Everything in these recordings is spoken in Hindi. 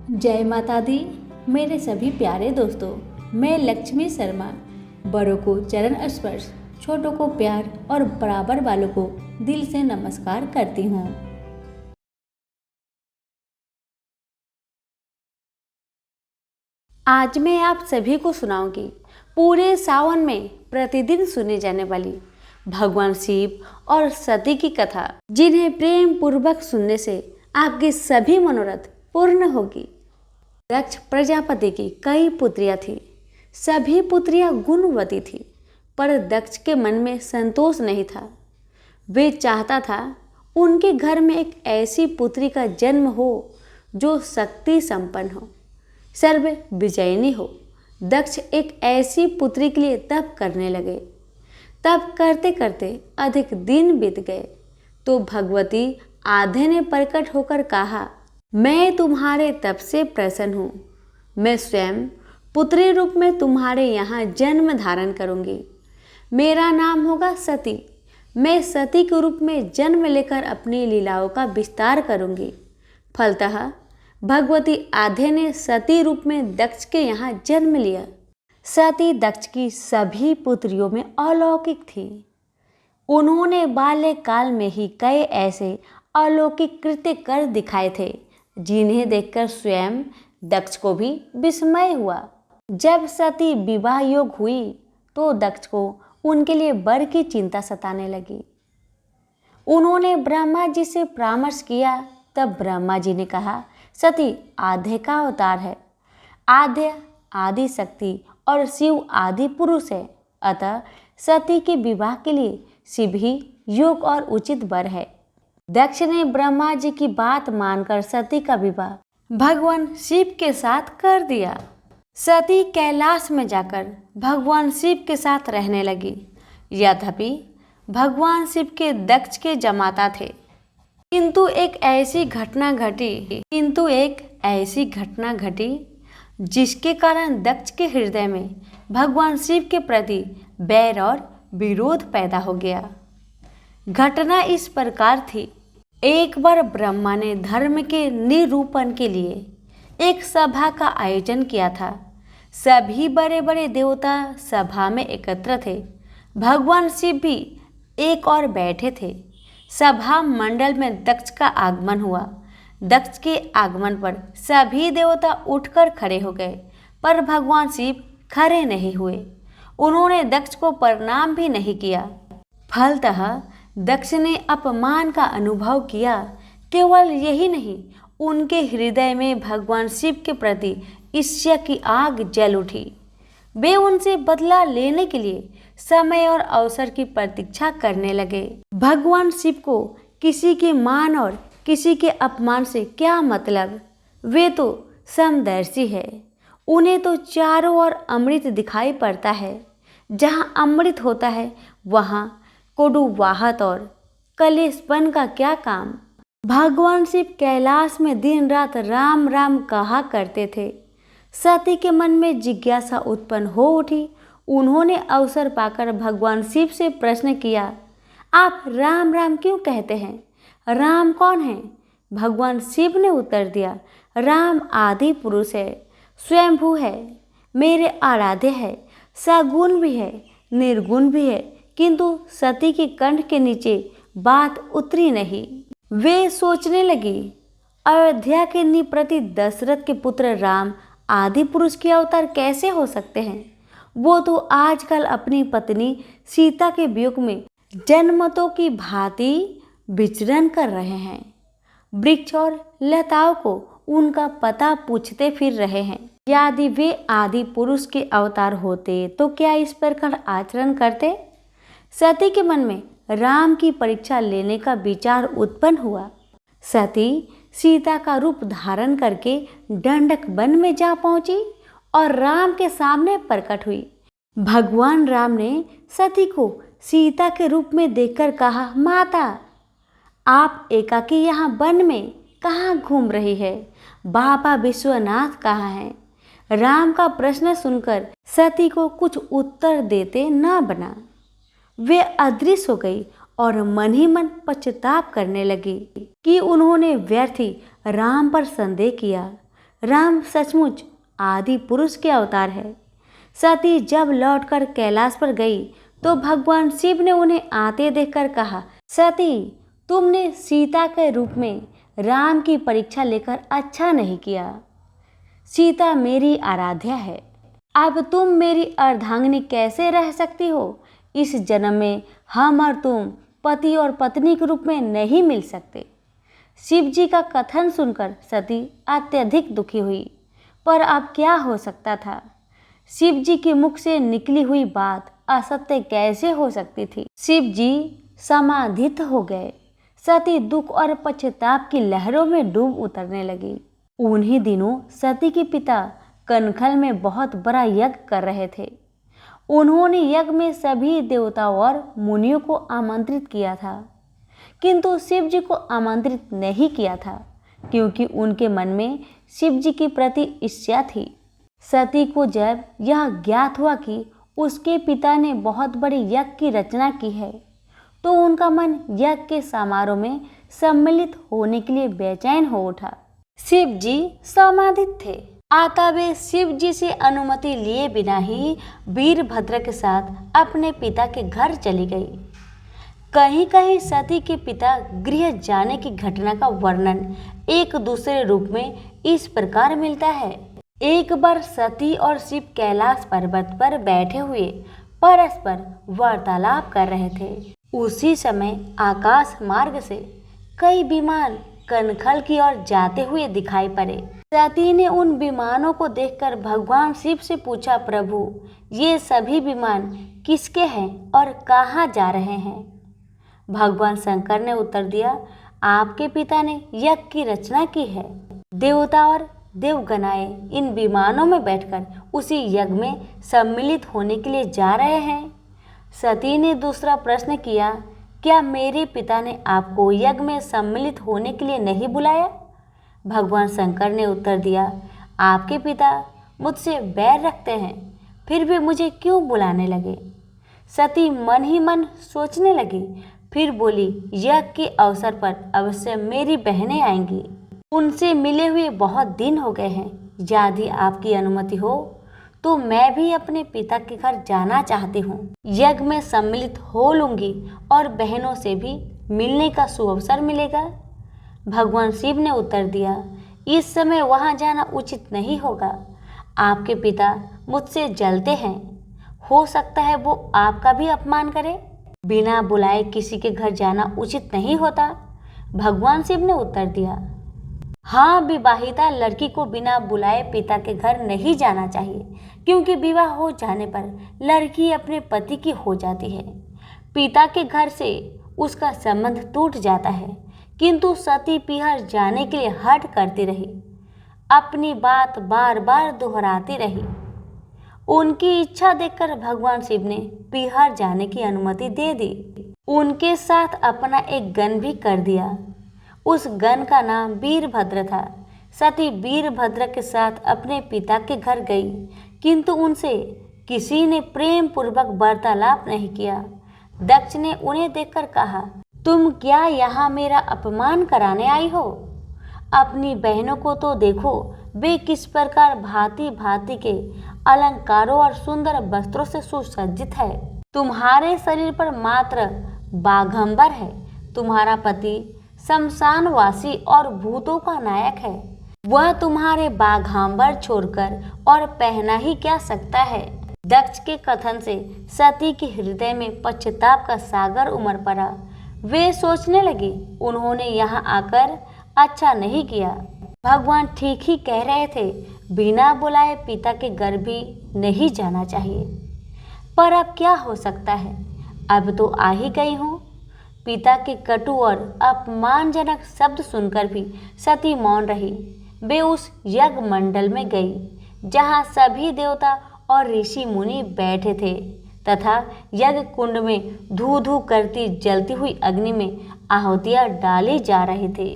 जय माता दी। मेरे सभी प्यारे दोस्तों, मैं लक्ष्मी शर्मा बड़ों को चरण स्पर्श, छोटों को प्यार और बराबर वालों को दिल से नमस्कार करती हूँ। आज मैं आप सभी को सुनाऊंगी पूरे सावन में प्रतिदिन सुनी जाने वाली भगवान शिव और सती की कथा, जिन्हें प्रेम पूर्वक सुनने से आपकी सभी मनोरथ पूर्ण होगी। दक्ष प्रजापति की कई पुत्रियां थीं। सभी पुत्रियां गुणवती थीं, पर दक्ष के मन में संतोष नहीं था। वे चाहता था उनके घर में एक ऐसी पुत्री का जन्म हो जो शक्ति संपन्न हो, सर्व विजयिनी हो। दक्ष एक ऐसी पुत्री के लिए तप करने लगे। तप करते करते अधिक दिन बीत गए तो भगवती आधे ने प्रकट होकर कहा, मैं तुम्हारे तप से प्रसन्न हूँ। मैं स्वयं पुत्री रूप में तुम्हारे यहाँ जन्म धारण करूँगी। मेरा नाम होगा सती। मैं सती के रूप में जन्म लेकर अपनी लीलाओं का विस्तार करूँगी। फलतः भगवती आधे ने सती रूप में दक्ष के यहाँ जन्म लिया। सती दक्ष की सभी पुत्रियों में अलौकिक थी। उन्होंने बाल्यकाल में ही कई ऐसे अलौकिक कृत्य कर दिखाए थे जिन्हें देखकर स्वयं दक्ष को भी विस्मय हुआ। जब सती विवाह योग हुई तो दक्ष को उनके लिए वर की चिंता सताने लगी। उन्होंने ब्रह्मा जी से परामर्श किया। तब ब्रह्मा जी ने कहा, सती आधे का अवतार है। आद्य आदि शक्ति और शिव आदि पुरुष है। अतः सती के विवाह के लिए शिव ही योग और उचित वर है। दक्ष ने ब्रह्मा जी की बात मानकर सती का विवाह भगवान शिव के साथ कर दिया। सती कैलाश में जाकर भगवान शिव के साथ रहने लगी। यद्यपि भगवान शिव के दक्ष के जमाता थे, किंतु एक ऐसी घटना घटी जिसके कारण दक्ष के हृदय में भगवान शिव के प्रति बैर और विरोध पैदा हो गया। घटना इस प्रकार थी। एक बार ब्रह्मा ने धर्म के निरूपण के लिए एक सभा का आयोजन किया था। सभी बड़े बड़े देवता सभा में एकत्र थे। भगवान शिव भी एक और बैठे थे। सभा मंडल में दक्ष का आगमन हुआ। दक्ष के आगमन पर सभी देवता उठकर खड़े हो गए, पर भगवान शिव खड़े नहीं हुए। उन्होंने दक्ष को प्रणाम भी नहीं किया। फलतः दक्ष ने अपमान का अनुभव किया। केवल यही नहीं, उनके हृदय में भगवान शिव के प्रति ईर्ष्या की आग जल उठी। वे उनसे बदला लेने के लिए समय और अवसर की प्रतीक्षा करने लगे। भगवान शिव को किसी के मान और किसी के अपमान से क्या मतलब? वे तो समदर्शी है। उन्हें तो चारों ओर अमृत दिखाई पड़ता है। जहाँ अमृत होता है वहाँ कोडुवाहत और कलेशपन का क्या काम? भगवान शिव कैलाश में दिन रात राम राम कहा करते थे। सती के मन में जिज्ञासा उत्पन्न हो उठी। उन्होंने अवसर पाकर भगवान शिव से प्रश्न किया, आप राम राम क्यों कहते हैं? राम कौन है? भगवान शिव ने उत्तर दिया, राम आदि पुरुष है, स्वयंभू है, मेरे आराध्य है, सगुण भी है, निर्गुण भी है। किंतु सती के कंठ के नीचे बात उतरी नहीं। वे सोचने लगी, अयोध्या के निप्रति दशरथ के पुत्र राम आदि पुरुष के अवतार कैसे हो सकते हैं? वो तो आजकल अपनी पत्नी सीता के वियोग में जन्मतों की भांति विचरण कर रहे हैं। वृक्ष और लताओं को उनका पता पूछते फिर रहे हैं। यदि वे आदि पुरुष के अवतार होते तो क्या इस प्रकार आचरण करते? सती के मन में राम की परीक्षा लेने का विचार उत्पन्न हुआ। सती सीता का रूप धारण करके दंडक वन में जा पहुंची और राम के सामने प्रकट हुई। भगवान राम ने सती को सीता के रूप में देखकर कहा, माता आप एकाकी यहाँ वन में कहाँ घूम रही है? बाबा विश्वनाथ कहाँ है? राम का प्रश्न सुनकर सती को कुछ उत्तर देते न बना। वे अदृश्य हो गई और मन ही मन पश्चाताप करने लगी कि उन्होंने व्यर्थ ही राम पर संदेह किया। राम सचमुच आदि पुरुष के अवतार है। सती जब लौटकर कैलाश पर गई तो भगवान शिव ने उन्हें आते देखकर कहा, सती, तुमने सीता के रूप में राम की परीक्षा लेकर अच्छा नहीं किया। सीता मेरी आराध्या है। अब तुम मेरी अर्धांगिनी कैसे रह सकती हो? इस जन्म में हम और तुम पति और पत्नी के रूप में नहीं मिल सकते। शिव जी का कथन सुनकर सती अत्यधिक दुखी हुई, पर अब क्या हो सकता था? शिव जी के मुख से निकली हुई बात असत्य कैसे हो सकती थी? शिव जी समाधित हो गए। सती दुख और पश्चाताप की लहरों में डूब उतरने लगी। उन्हीं दिनों सती के पिता कनखल में बहुत बड़ा यज्ञ कर रहे थे। उन्होंने यज्ञ में सभी देवताओं और मुनियों को आमंत्रित किया था, किंतु शिव जी को आमंत्रित नहीं किया था, क्योंकि उनके मन में शिव जी के प्रति ईर्ष्या थी। सती को जब यह ज्ञात हुआ कि उसके पिता ने बहुत बड़े यज्ञ की रचना की है, तो उनका मन यज्ञ के समारोह में सम्मिलित होने के लिए बेचैन हो उठा। शिव जी समाधित थे, अतः वे शिव जी से अनुमति लिए बिना ही वीरभद्र के साथ अपने पिता के घर चली गई। कहीं कहीं सती के पिता गृह जाने की घटना का वर्णन एक दूसरे रूप में इस प्रकार मिलता है। एक बार सती और शिव कैलाश पर्वत पर बैठे हुए परस्पर वार्तालाप कर रहे थे। उसी समय आकाश मार्ग से कई विमान कनखल की ओर जाते हुए दिखाई पड़े। सती ने उन विमानों को देखकर भगवान शिव से पूछा, प्रभु, ये सभी विमान किसके हैं और कहाँ जा रहे हैं? भगवान शंकर ने उत्तर दिया, आपके पिता ने यज्ञ की रचना की है। देवता और देवगणाएं इन विमानों में बैठकर उसी यज्ञ में सम्मिलित होने के लिए जा रहे हैं। सती ने दूसरा प्रश्न किया, क्या मेरे पिता ने आपको यज्ञ में सम्मिलित होने के लिए नहीं बुलाया? भगवान शंकर ने उत्तर दिया, आपके पिता मुझसे बैर रखते हैं, फिर भी मुझे क्यों बुलाने लगे? सती मन ही मन सोचने लगी, फिर बोली, यज्ञ के अवसर पर अवश्य मेरी बहनें आएंगी। उनसे मिले हुए बहुत दिन हो गए हैं। यदि आपकी अनुमति हो तो मैं भी अपने पिता के घर जाना चाहती हूँ। यज्ञ में सम्मिलित हो लूंगी और बहनों से भी मिलने का सुअवसर मिलेगा। भगवान शिव ने उत्तर दिया, इस समय वहाँ जाना उचित नहीं होगा। आपके पिता मुझसे जलते हैं, हो सकता है वो आपका भी अपमान करे। बिना बुलाए किसी के घर जाना उचित नहीं होता। भगवान शिव ने उत्तर दिया, हाँ, विवाहिता लड़की को बिना बुलाए पिता के घर नहीं जाना चाहिए, क्योंकि विवाह हो जाने पर लड़की अपने पति की हो जाती है। पिता के घर से उसका संबंध टूट जाता है। किंतु सती पिहर जाने के लिए हठ करती रही, अपनी बात बार बार दोहराती रही। उनकी इच्छा देखकर भगवान शिव ने पिहर जाने की अनुमति दे दी। उनके साथ अपना एक गण भी कर दिया। उस गण का नाम वीरभद्र था। सती वीरभद्र के साथ अपने पिता के घर गई, किंतु उनसे किसी ने प्रेम पूर्वक वार्तालाप नहीं किया। दक्ष ने उन्हें देखकर कहा, तुम क्या यहाँ मेरा अपमान कराने आई हो? अपनी बहनों को तो देखो, वे किस प्रकार भांति भांति के अलंकारों और सुंदर वस्त्रों से सुसज्जित है। तुम्हारे शरीर पर मात्र बाघंबर है। तुम्हारा पति शमशानवासी और भूतों का नायक है। वह तुम्हारे बाघांबर छोड़कर और पहना ही क्या सकता है। दक्ष के कथन से सती के हृदय में पश्चाताप का सागर उमड़ पड़ा। वे सोचने लगी, उन्होंने यहाँ आकर अच्छा नहीं किया। भगवान ठीक ही कह रहे थे, बिना बुलाए पिता के घर भी नहीं जाना चाहिए। पर अब क्या हो सकता है, अब तो आ ही गई हूँ। पिता के कटु और अपमानजनक शब्द सुनकर भी सती मौन रही। वे उस यज्ञ मंडल में गई, जहाँ सभी देवता और ऋषि मुनि बैठे थे तथा यज्ञ कुंड में धू धू करती जलती हुई अग्नि में आहुतियाँ डाली जा रही थी।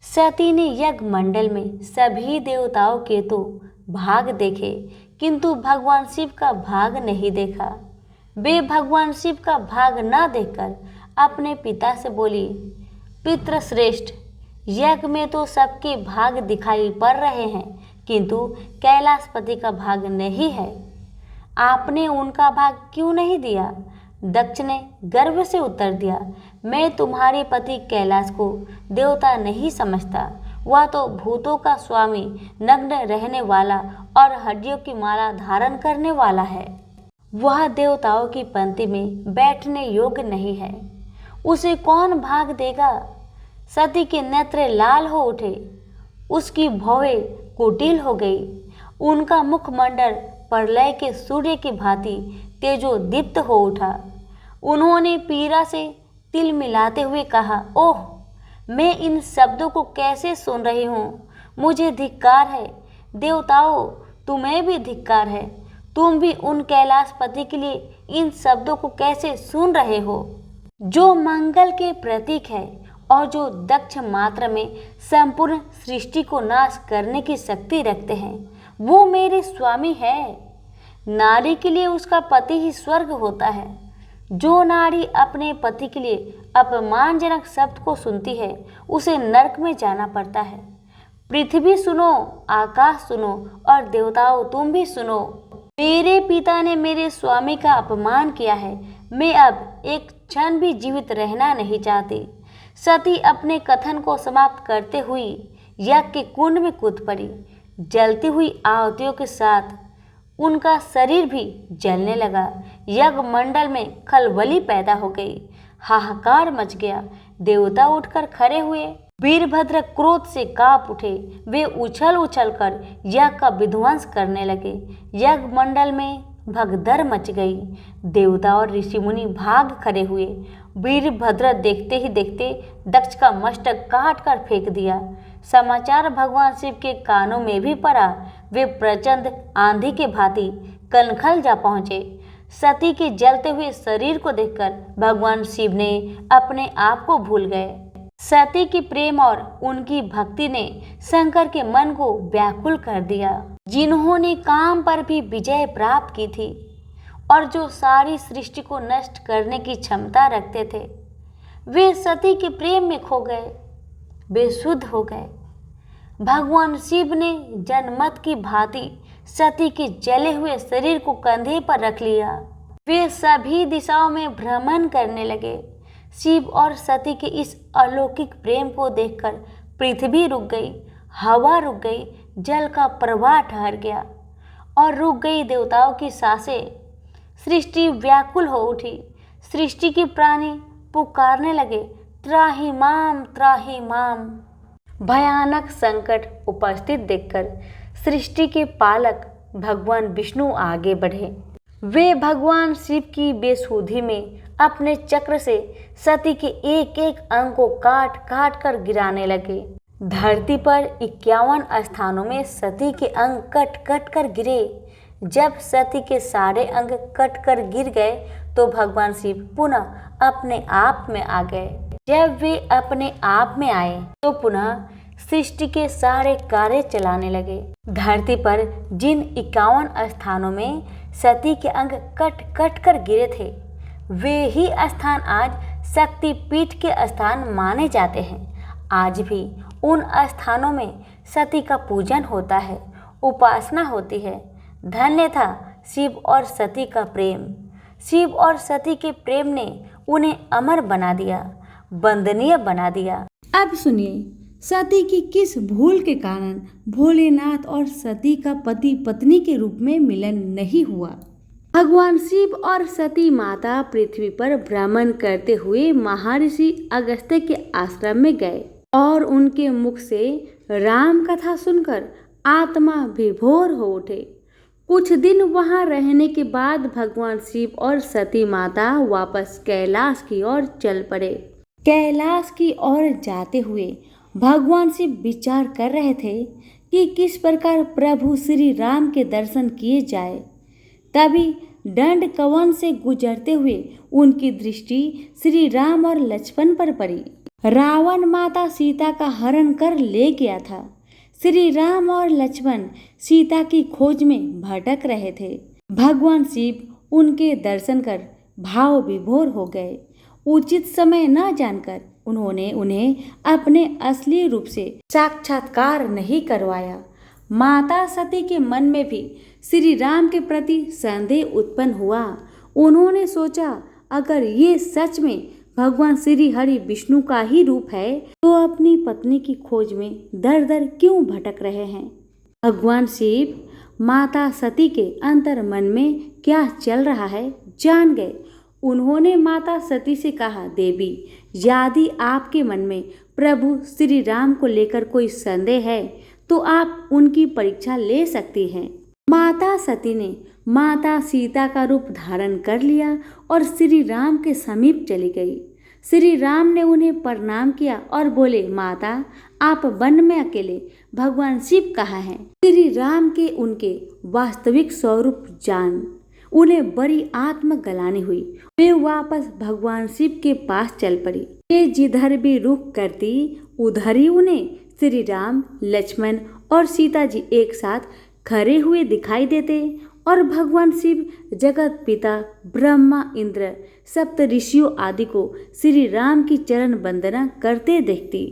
सती ने यज्ञ मंडल में सभी देवताओं के तो भाग देखे, किंतु भगवान शिव का भाग नहीं देखा। वे भगवान शिव का भाग न देखकर अपने पिता से बोली, पितृश्रेष्ठ, यज्ञ में तो सबके भाग दिखाई पड़ रहे हैं, किंतु कैलाशपति का भाग नहीं है। आपने उनका भाग क्यों नहीं दिया? दक्ष ने गर्व से उत्तर दिया, मैं तुम्हारे पति कैलाश को देवता नहीं समझता। वह तो भूतों का स्वामी, नग्न रहने वाला और हड्डियों की माला धारण करने वाला है। वह देवताओं की पंक्ति में बैठने योग्य नहीं है। उसे कौन भाग देगा? सती के नेत्र लाल हो उठे, उसकी भौहें कुटिल हो गई, उनका मुखमंडल प्रलय के सूर्य की भांति तेजोदीप्त हो उठा। उन्होंने पीड़ा से तिल मिलाते हुए कहा, ओह, मैं इन शब्दों को कैसे सुन रही हूँ? मुझे धिक्कार है। देवताओं, तुम्हें भी धिक्कार है। तुम भी उन कैलाशपति के लिए इन शब्दों को कैसे सुन रहे हो, जो मंगल के प्रतीक है और जो दक्ष मात्र में संपूर्ण सृष्टि को नाश करने की शक्ति रखते हैं। वो मेरे स्वामी है। नारी के लिए उसका पति ही स्वर्ग होता है। जो नारी अपने पति के लिए अपमानजनक शब्द को सुनती है, उसे नरक में जाना पड़ता है। पृथ्वी सुनो, आकाश सुनो और देवताओं तुम भी सुनो। मेरे पिता ने मेरे स्वामी का अपमान किया है। मैं अब एक क्षण भी जीवित रहना नहीं चाहती। सती अपने कथन को समाप्त करते हुए यज्ञ के कुंड में कूद पड़ी। जलती हुई आहुतियों के साथ उनका शरीर भी जलने लगा। यज्ञ मंडल में खलबली पैदा हो गई। हाहाकार मच गया। देवता उठकर खड़े हुए। वीरभद्र क्रोध से कांप उठे। वे उछल उछल कर यज्ञ का विध्वंस करने लगे। यज्ञ मंडल में भगदड़ मच गई। देवता और ऋषि मुनि भाग खड़े हुए। वीरभद्र देखते ही देखते दक्ष का मस्तक काट कर फेंक दिया। समाचार भगवान शिव के कानों में भी पड़ा। वे प्रचंड आंधी के भांति कनखल जा पहुँचे। सती के जलते हुए शरीर को देखकर भगवान शिव ने अपने आप को भूल गए। सती की प्रेम और उनकी भक्ति ने शंकर के मन को व्याकुल कर दिया, जिन्होंने काम पर भी विजय प्राप्त की थी और जो सारी सृष्टि को नष्ट करने की क्षमता रखते थे। वे सती के प्रेम में खो गए, बेसुध हो गए। भगवान शिव ने जनमत की भांति सती के जले हुए शरीर को कंधे पर रख लिया। वे सभी दिशाओं में भ्रमण करने लगे। शिव और सती के इस अलौकिक प्रेम को देखकर पृथ्वी रुक गई, हवा रुक गई, जल का प्रवाह ठहर गया और रुक गई देवताओं की सांसें। सृष्टि व्याकुल हो उठी। सृष्टि के प्राणी पुकारने लगे, त्राहि माम, त्राहि माम। भयानक संकट उपस्थित देखकर सृष्टि के पालक भगवान विष्णु आगे बढ़े। वे भगवान शिव की बेसुधी में अपने चक्र से सती के एक एक अंग को काट काट कर गिराने लगे। धरती पर 51 स्थानों में सती के अंग कट कट कर गिरे। जब सती के सारे अंग कट कर गिर गए तो भगवान शिव पुनः अपने आप में आ गए। जब वे अपने आप में आए तो पुनः सृष्टि के सारे कार्य चलाने लगे। धरती पर जिन 51 स्थानों में सती के अंग कट कट कर गिरे थे, वे ही स्थान आज शक्ति पीठ के स्थान माने जाते हैं। आज भी उन स्थानों में सती का पूजन होता है, उपासना होती है। धन्य था शिव और सती का प्रेम। शिव और सती के प्रेम ने उन्हें अमर बना दिया, वंदनीय बना दिया। अब सुनिए, सती की किस भूल के कारण भोलेनाथ और सती का पति पत्नी के रूप में मिलन नहीं हुआ। भगवान शिव और सती माता पृथ्वी पर भ्रमण करते हुए महर्षि अगस्त्य के आश्रम में गए और उनके मुख से राम कथा सुनकर आत्मा विभोर हो उठे। कुछ दिन वहां रहने के बाद भगवान शिव और सती माता वापस कैलाश की ओर चल पड़े। कैलाश की ओर जाते हुए भगवान शिव विचार कर रहे थे कि किस प्रकार प्रभु श्री राम के दर्शन किए जाए। तभी दंड कवन से गुजरते हुए उनकी दृष्टि श्री राम और लक्ष्मण पर पड़ी। रावण माता सीता का हरण कर ले गया था। श्री राम और लक्ष्मण सीता की खोज में भटक रहे थे। भगवान शिव उनके दर्शन कर भाव विभोर हो गए। उचित समय न जानकर उन्होंने उन्हें अपने असली रूप से साक्षात्कार नहीं करवाया। माता सती के मन में भी श्री राम के प्रति संदेह उत्पन्न हुआ। उन्होंने सोचा, अगर ये सच में भगवान श्री हरि विष्णु का ही रूप है तो अपनी पत्नी की खोज में दर दर क्यों भटक रहे हैं। भगवान शिव माता सती के अंतर मन में क्या चल रहा है जान गए। उन्होंने माता सती से कहा, देवी, यदि आपके मन में प्रभु श्री राम को लेकर कोई संदेह है तो आप उनकी परीक्षा ले सकती हैं। माता सती ने माता सीता का रूप धारण कर लिया और श्री राम के समीप चली गई। श्री राम ने उन्हें प्रणाम किया और बोले, माता, आप वन में अकेले, भगवान शिव कहाँ हैं? श्री राम के उनके वास्तविक स्वरूप जान उन्हें बड़ी आत्मग्लानि हुई। वे वापस भगवान शिव के पास चल पड़ी। वे जिधर भी रुख करती उधर ही उन्हें श्री राम, लक्ष्मण और सीता जी एक साथ खड़े हुए दिखाई देते और भगवान शिव जगत पिता ब्रह्मा, इंद्र, सप्त ऋषियों आदि को श्री राम की चरण वंदना करते देखती।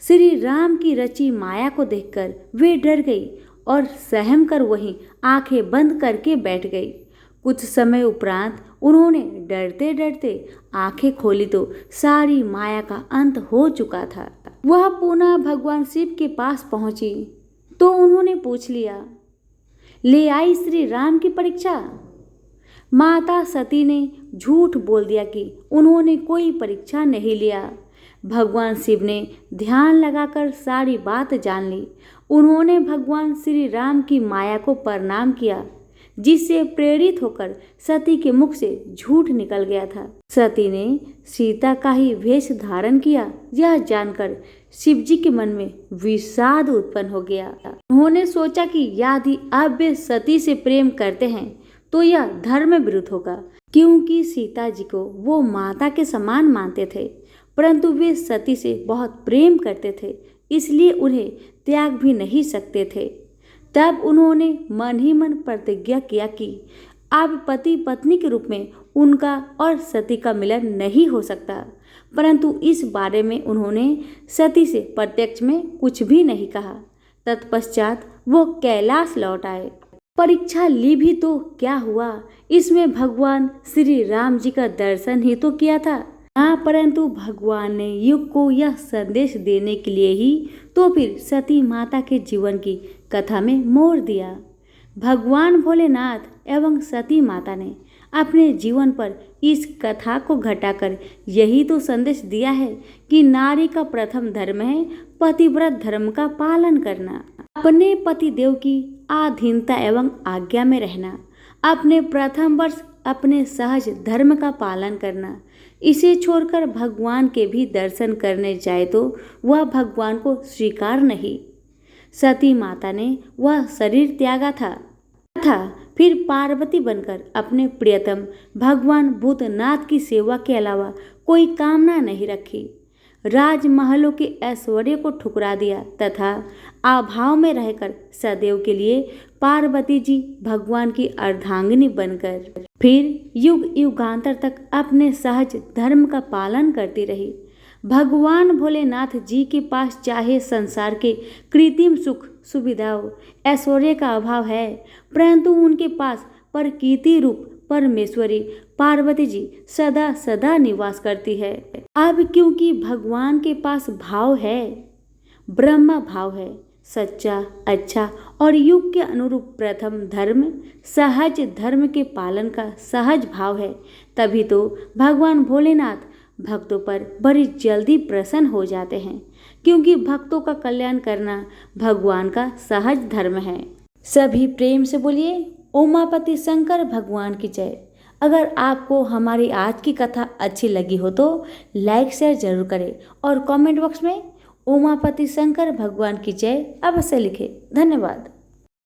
श्री राम की रची माया को देखकर वे डर गई और सहम कर वहीं आंखें बंद करके बैठ गई। कुछ समय उपरांत उन्होंने डरते डरते आंखें खोली तो सारी माया का अंत हो चुका था। वह पुनः भगवान शिव के पास पहुंची तो उन्होंने पूछ लिया, ले आई श्री राम की परीक्षा? माता सती ने झूठ बोल दिया कि उन्होंने कोई परीक्षा नहीं लिया। भगवान शिव ने ध्यान लगाकर सारी बात जान ली। उन्होंने भगवान श्री राम की माया को प्रणाम किया, जिससे प्रेरित होकर सती के मुख से झूठ निकल गया था। सती ने सीता का ही वेश धारण किया, यह जानकर शिवजी के मन में विषाद उत्पन्न हो गया। उन्होंने सोचा कि यदि अब वे सती से प्रेम करते हैं तो यह धर्म विरुद्ध होगा, क्योंकि सीता जी को वो माता के समान मानते थे, परंतु वे सती से बहुत प्रेम करते थे, इसलिए उन्हें त्याग भी नहीं सकते थे। तब उन्होंने मन ही मन प्रतिज्ञा किया कि अब पति पत्नी के रूप में उनका और सती का मिलन नहीं हो सकता, परंतु इस बारे में उन्होंने सती से प्रत्यक्ष में कुछ भी नहीं कहा। तत्पश्चात वो कैलाश लौट आए। परीक्षा ली भी तो क्या हुआ, इसमें भगवान श्री राम जी का दर्शन ही तो किया था। हाँ, परंतु भगवान ने युग को यह संदेश देने के लिए ही तो फिर सती माता के जीवन की कथा में मोड़ दिया। भगवान भोलेनाथ एवं सती माता ने अपने जीवन पर इस कथा को घटाकर यही तो संदेश दिया है कि नारी का प्रथम धर्म है पतिव्रत धर्म का पालन करना, अपने पतिदेव की अधीनता एवं आज्ञा में रहना, अपने प्रथम वर्ष अपने सहज धर्म का पालन करना। इसे छोड़कर भगवान के भी दर्शन करने जाए तो वह भगवान को स्वीकार नहीं। सती माता ने वह शरीर त्यागा था फिर पार्वती बनकर अपने प्रियतम भगवान भूतनाथ की सेवा के अलावा कोई कामना नहीं रखी। राजमहलों के ऐश्वर्य को ठुकरा दिया तथा अभाव में रहकर सदैव के लिए पार्वती जी भगवान की अर्धांगिनी बनकर फिर युग युगांतर तक अपने सहज धर्म का पालन करती रही। भगवान भोलेनाथ जी के पास चाहे संसार के कृत्रिम सुख सुविधाओं ऐश्वर्य का अभाव है, परंतु उनके पास प्रकृति रूप परमेश्वरी पार्वती जी सदा सदा निवास करती है। अब क्योंकि भगवान के पास भाव है, ब्रह्म भाव है, सच्चा, अच्छा और युग के अनुरूप प्रथम धर्म सहज धर्म के पालन का सहज भाव है, तभी तो भगवान भोलेनाथ भक्तों पर बड़ी जल्दी प्रसन्न हो जाते हैं, क्योंकि भक्तों का कल्याण करना भगवान का सहज धर्म है। सभी प्रेम से बोलिए उमापति शंकर भगवान की जय। अगर आपको हमारी आज की कथा अच्छी लगी हो तो लाइक शेयर जरूर करें और कमेंट बॉक्स में उमापति शंकर भगवान की जय अवश्य लिखें। धन्यवाद।